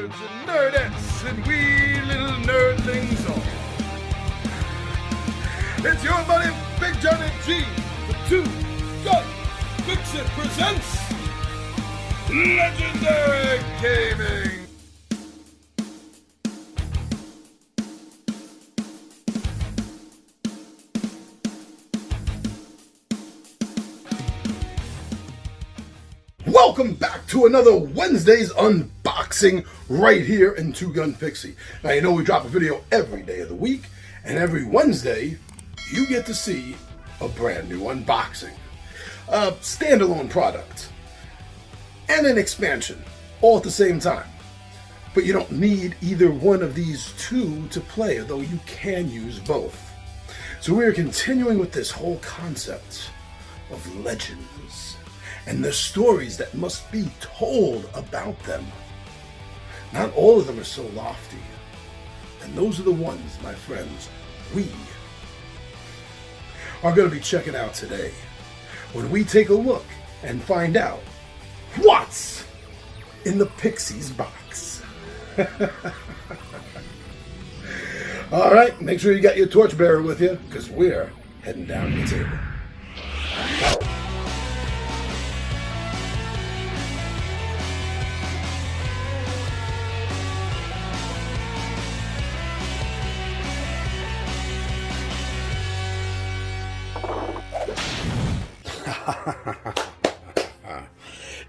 nerds and nerdettes and wee little nerdlings all. It's your buddy Big Johnny G, the two Gun Pixie presents Legendary Gaming. Welcome back to another Wednesday's unboxing right here in Two Gun Pixie. Now you know we drop a video every day of the week, and every Wednesday you get to see a brand new unboxing. A standalone product and an expansion all at the same time. But you don't need either one of these two to play, although you can use both. So we are continuing with this whole concept of legends and the stories that must be told about them. Not all of them are so lofty. And those are the ones, my friends, we are going to be checking out today when we take a look and find out what's in the Pixie's box. All right, make sure you got your torchbearer with you, because we're heading down to the table. Go.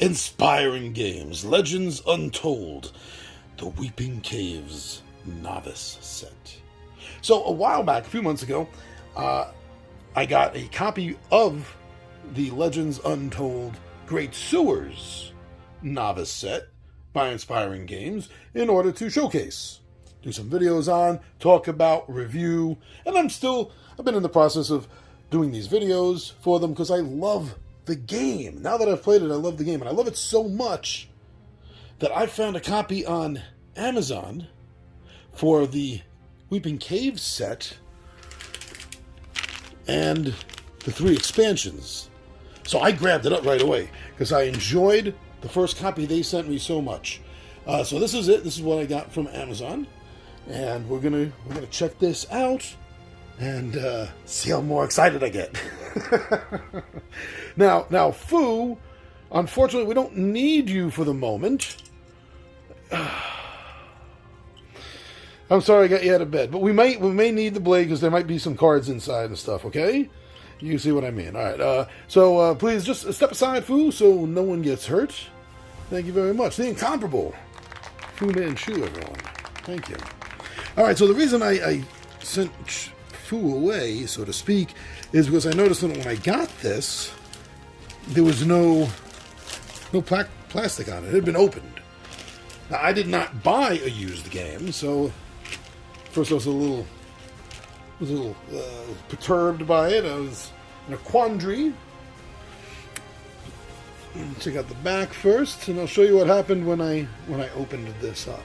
Inspiring Games, Legends Untold, The Weeping Caves Novice Set. So a while back, a few months ago, I got a copy of the Legends Untold Great Sewers Novice Set by Inspiring Games in order to showcase, do some videos on, talk about, review, and I've been in the process of doing these videos for them because I love the game. Now that I've played it, I love the game, and I love it so much that I found a copy on Amazon for the Weeping Caves set and the 3 expansions. So I grabbed it up right away because I enjoyed the first copy they sent me so much. So this is it. This is what I got from Amazon, and we're gonna check this out and see how more excited I get. Now, Fu, unfortunately, we don't need you for the moment. I'm sorry I got you out of bed, but we may need the blade because there might be some cards inside and stuff, okay? You see what I mean. All right, so please just step aside, Fu, so no one gets hurt. Thank you very much. The incomparable Fu Manchu, everyone. Thank you. All right, so the reason I sent Fu away, so to speak, is because I noticed that when I got this, there was no plastic on it. It had been opened. Now, I did not buy a used game, so first I was a little perturbed by it. I was in a quandary. Check out the back first, and I'll show you what happened when I opened this up.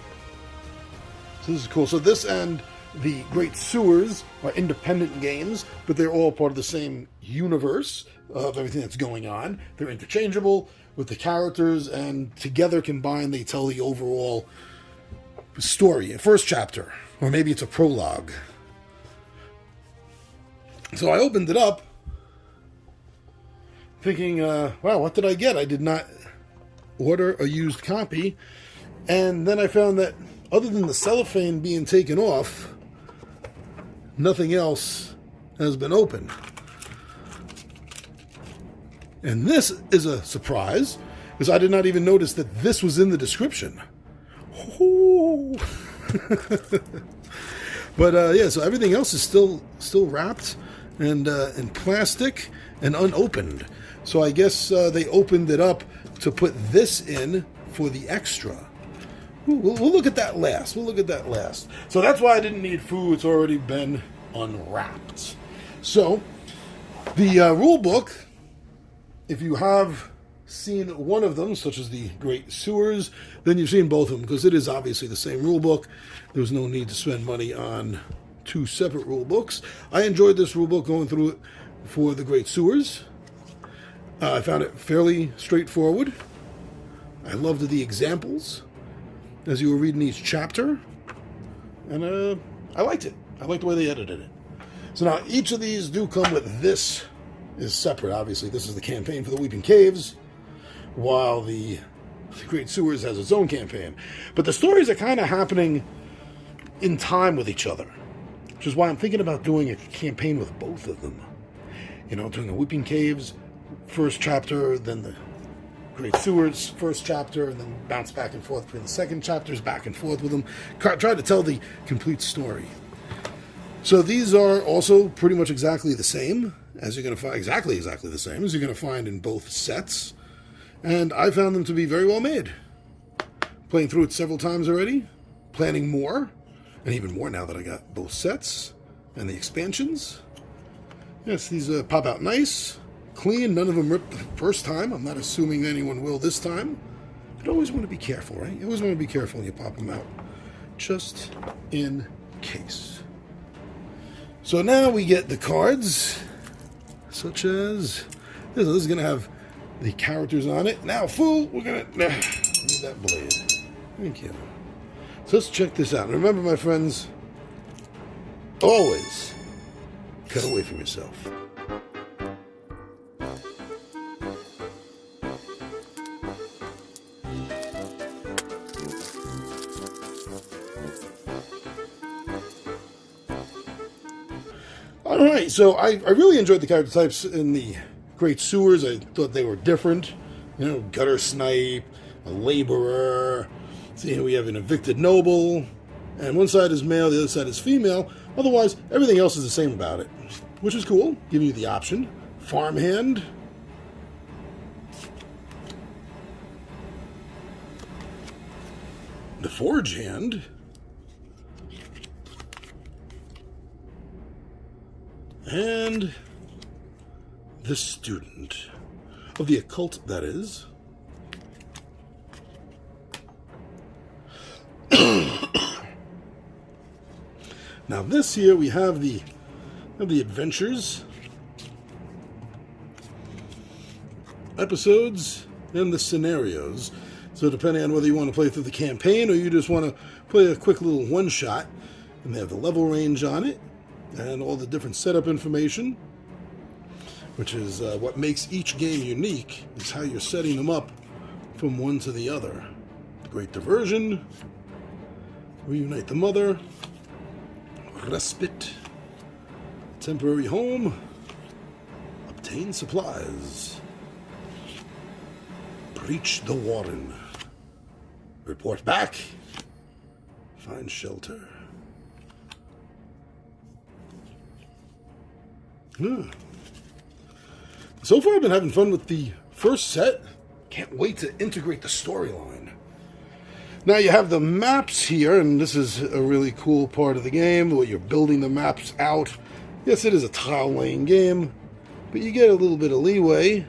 So this is cool. So this and the Great Sewers are independent games, but they're all part of the same universe of everything that's going on. They're interchangeable with the characters, and together combined, they tell the overall story, a first chapter, or maybe it's a prologue. So I opened it up, thinking, wow, what did I get? I did not order a used copy, and then I found that other than the cellophane being taken off, nothing else has been opened. And this is a surprise, because I did not even notice that this was in the description. But yeah, so everything else is still wrapped and in plastic and unopened. So I guess they opened it up to put this in for the extra. We'll look at that last. So that's why I didn't need food. It's already been unwrapped. So the rule book, if you have seen one of them, such as the Great Sewers, then you've seen both of them, because it is obviously the same rule book. There's no need to spend money on 2 separate rule books. I enjoyed this rule book going through it for the Great Sewers. I found it fairly straightforward. I loved the examples. as you were reading each chapter. And I liked it. I liked the way they edited it. So now each of these do come with this is separate. Obviously, this is the campaign for the Weeping Caves, while the Great Sewers has its own campaign. But the stories are kind of happening in time with each other, which is why I'm thinking about doing a campaign with both of them. You know, doing the Weeping Caves first chapter, then the Great Sewers first chapter, and then bounce back and forth between the second chapters, back and forth with them. Try to tell the complete story. So these are also pretty much exactly the same as you're going to find, exactly the same as you're going to find in both sets. And I found them to be very well made. Playing through it several times already, planning more, and even more now that I got both sets and the expansions. Yes, these pop out nice, clean, none of them ripped the first time. I'm not assuming anyone will this time. But always want to be careful, right? You always want to be careful when you pop them out, just in case. So now we get the cards, such as this is going to have the characters on it. Now, fool, we're going to need that blade. Thank you. So let's check this out. Remember, my friends, always cut away from yourself. Alright, so I really enjoyed the character types in the Great Sewers. I thought they were different. You know, gutter snipe, a laborer. See, here we have an evicted noble. And one side is male, the other side is female. Otherwise, everything else is the same about it, which is cool, giving you the option. Farmhand. The forge hand. And the student of the occult, that is. Now this here we have the adventures, episodes, and the scenarios. So depending on whether you want to play through the campaign or you just want to play a quick little one-shot, and they have the level range on it, and all the different setup information, which is what makes each game unique, is how you're setting them up from one to the other. Great Diversion, Reunite the Mother, Respite, Temporary Home, Obtain Supplies, Breach the Warden, Report Back, Find Shelter. So far I've been having fun with the first set. Can't wait to integrate the storyline. Now you have the maps here, and this is a really cool part of the game where you're building the maps out. Yes, it is a tile-laying game, but you get a little bit of leeway.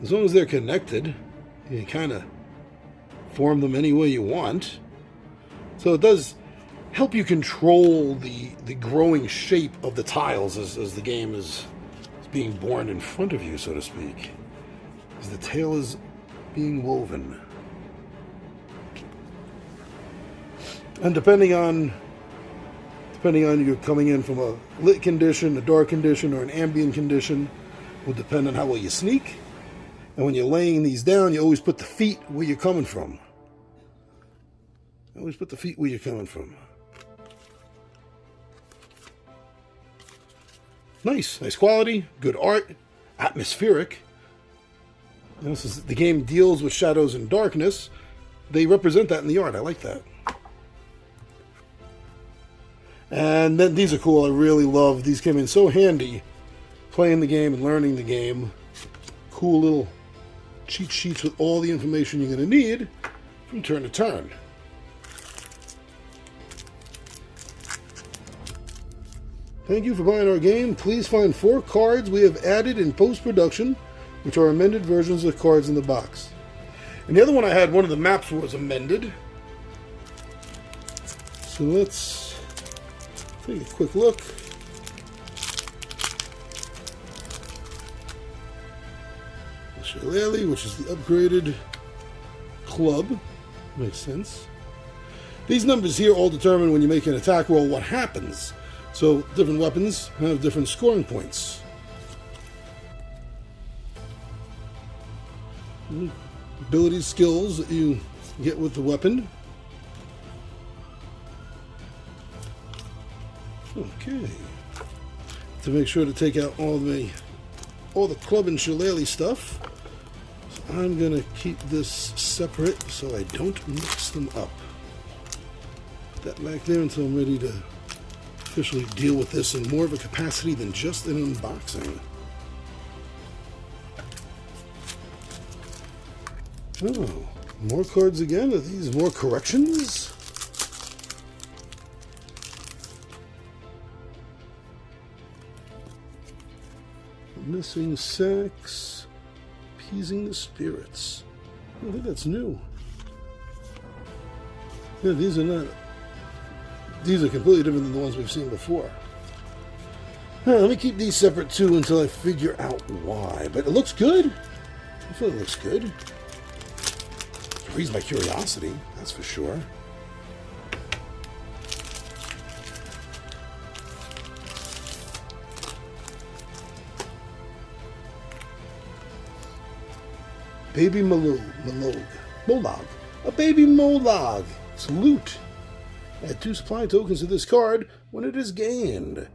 As long as they're connected, you kind of form them any way you want. So it does help you control the growing shape of the tiles as the game is being born in front of you, so to speak. As the tale is being woven. And depending on you're coming in from a lit condition, a dark condition, or an ambient condition, will depend on how well you sneak. And when you're laying these down, you always put the feet where you're coming from. Always put the feet where you're coming from. Nice quality, good art, atmospheric. You know, since the game deals with shadows and darkness, they represent that in the art. I like that. And then these are cool. I really love these. Came in so handy playing the game and learning the game. Cool little cheat sheets with all the information you're going to need from turn to turn. Thank you for buying our game. Please find 4 cards we have added in post-production, which are amended versions of the cards in the box. And the other one I had, one of the maps was amended. So let's take a quick look. The Shillelagh, which is the upgraded club. Makes sense. These numbers here all determine when you make an attack roll what happens. So different weapons have different scoring points. Abilities, skills that you get with the weapon. Okay. To make sure to take out all the club and shillelagh stuff, so I'm gonna keep this separate so I don't mix them up. Put that back there until I'm ready to officially deal with this in more of a capacity than just an unboxing. Oh, more cards again? Are these more corrections? Missing sex, appeasing the spirits. I think that's new. Yeah, these are not. These are completely different than the ones we've seen before. Let me keep these separate too until I figure out why. But it looks good. I feel it looks good. It raised my curiosity, that's for sure. Baby Molog. A baby Molog. It's loot. Add 2 supply tokens to this card when it is gained.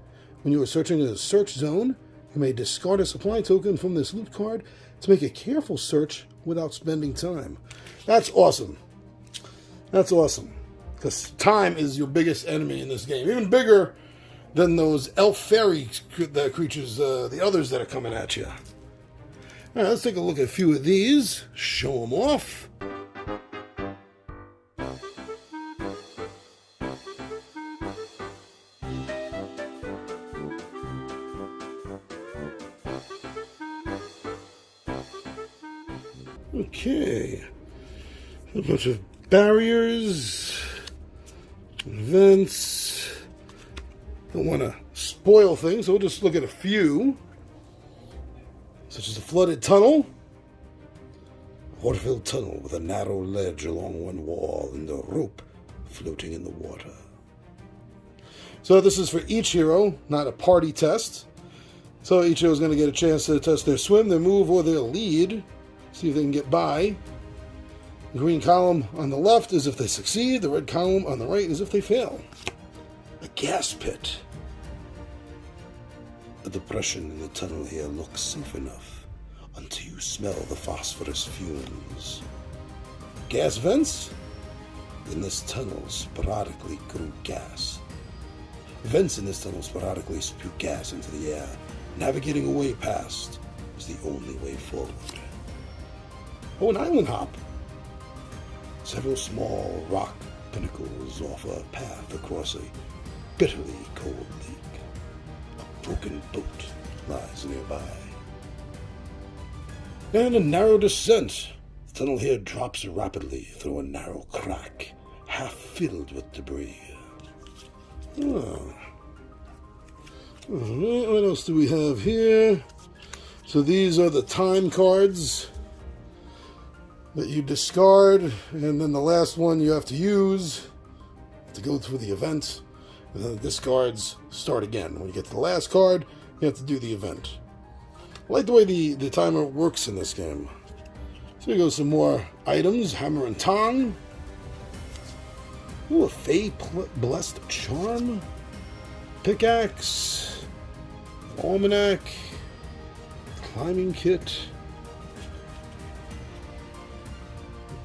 When you are searching a search zone, you may discard a supply token from this loot card to make a careful search without spending time. That's awesome. That's awesome. Because time is your biggest enemy in this game. Even bigger than those elf fairy creatures, the others that are coming at you. All right, let's take a look at a few of these. Show them off. Okay. A bunch of barriers, vents. Don't want to spoil things, so we'll just look at a few. Such as a flooded tunnel, a water-filled tunnel with a narrow ledge along one wall and a rope floating in the water. So this is for each hero, not a party test. So each hero is going to get a chance to test their swim, their move, or their lead. See if they can get by. The green column on the left is if they succeed. The red column on the right is if they fail. A gas pit. A depression in the tunnel here looks safe enough until you smell the phosphorus fumes. Gas vents? In this tunnel sporadically grew gas. Vents in this tunnel sporadically spew gas into the air. Navigating a way past is the only way forward. Oh, an island hop. Several small rock pinnacles offer a path across a bitterly cold lake. Broken boat lies nearby. And a narrow descent. The tunnel here drops rapidly through a narrow crack, half filled with debris. Oh. Alright, what else do we have here? So these are the time cards that you discard, and then the last one you have to use to go through the event. And then the discards start again. When you get to the last card, you have to do the event. I like the way the timer works in this game. So here goes some more items. Hammer and tong. Ooh, a Fey Blessed Charm. Pickaxe. Almanac. Climbing kit.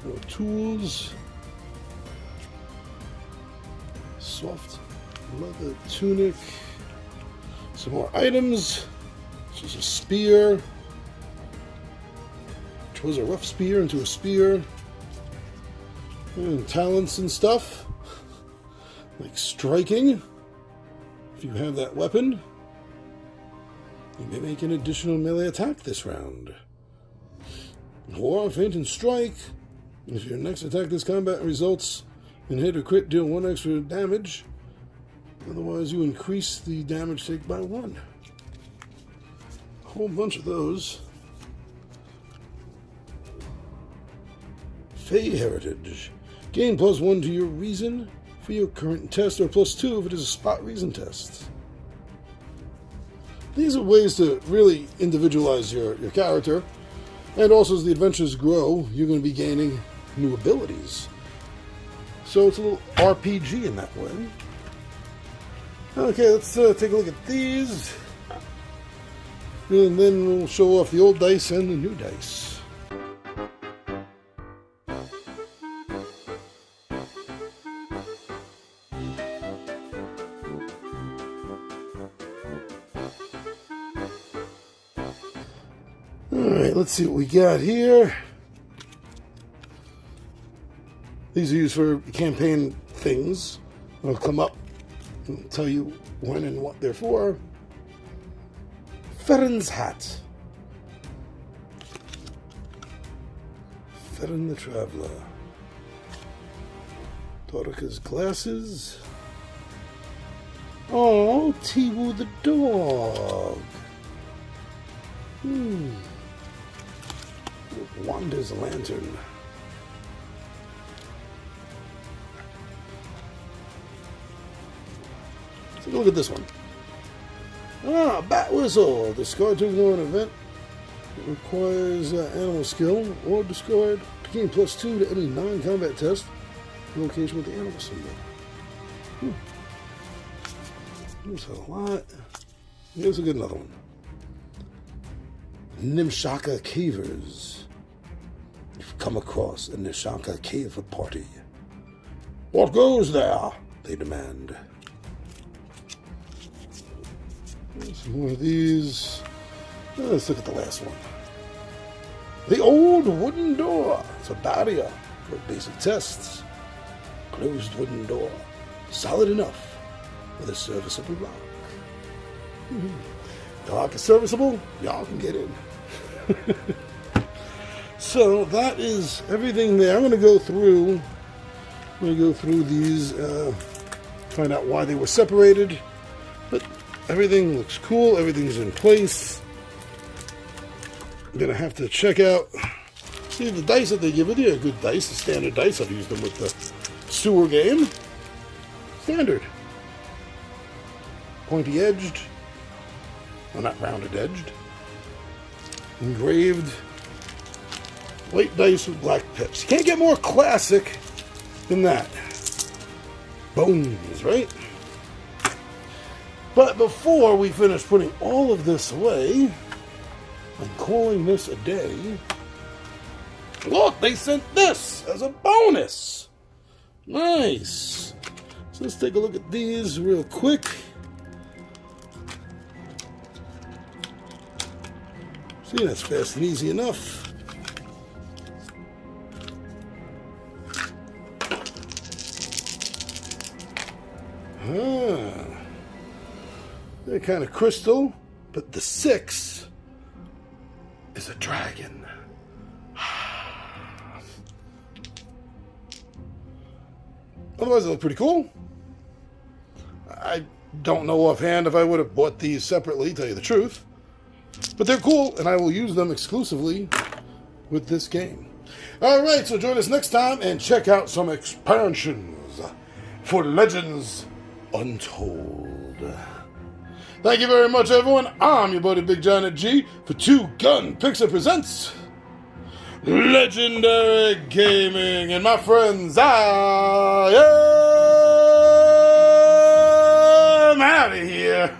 More tools. Soft leather tunic. Some more items. This is a spear. Which was a rough spear into a spear. And talents and stuff. Like striking. If you have that weapon, you may make an additional melee attack this round. Or feint and strike. If your next attack this combat results in hit or crit, deal 1 extra damage. Otherwise, you increase the damage take by 1. A whole bunch of those. Fey Heritage. Gain +1 to your reason for your current test, or +2 if it is a spot reason test. These are ways to really individualize your character, and also as the adventures grow, you're going to be gaining new abilities. So it's a little RPG in that way. Okay, let's take a look at these. And then we'll show off the old dice and the new dice. Alright, let's see what we got here. These are used for campaign things. I'll come up and tell you when and what they're for. Ferren's hat. Ferren the Traveler. Dorica's glasses. Oh, Tiwu the dog. Wanda's lantern. Take a look at this one. Bat whistle. Discard to ignore an event. It requires animal skill, or discard to gain +2 to any non-combat test. Location with the animal symbol. There's a lot. Here's a good another one. Nimshaka Cavers. You've come across a Nimshaka Caver party. What goes there? They demand. Some more of these. Let's look at the last one. The old wooden door. It's a barrier for basic tests. Closed wooden door. Solid enough with a serviceable lock. The lock is serviceable. Y'all can get in. So that is everything there. I'm going to go through these, find out why they were separated. But everything looks cool. Everything's in place. I'm going to have to check out, see if the dice that they give with you are good dice, the standard dice. I've used them with the sewer game. Standard. Pointy edged. Well, not rounded edged. Engraved. White dice with black pips. You can't get more classic than that. Bones, right? But before we finish putting all of this away and calling this a day, look, they sent this as a bonus. Nice. So let's take a look at these real quick. See, that's fast and easy enough. They're kind of crystal, but the 6 is a dragon. Otherwise, they look pretty cool. I don't know offhand if I would have bought these separately, tell you the truth. But they're cool, and I will use them exclusively with this game. Alright, so join us next time and check out some expansions for Legends Untold. Thank you very much, everyone. I'm your buddy Big Giant G for Two Gun Pixie Presents Legendary Gaming. And my friends, I am out of here.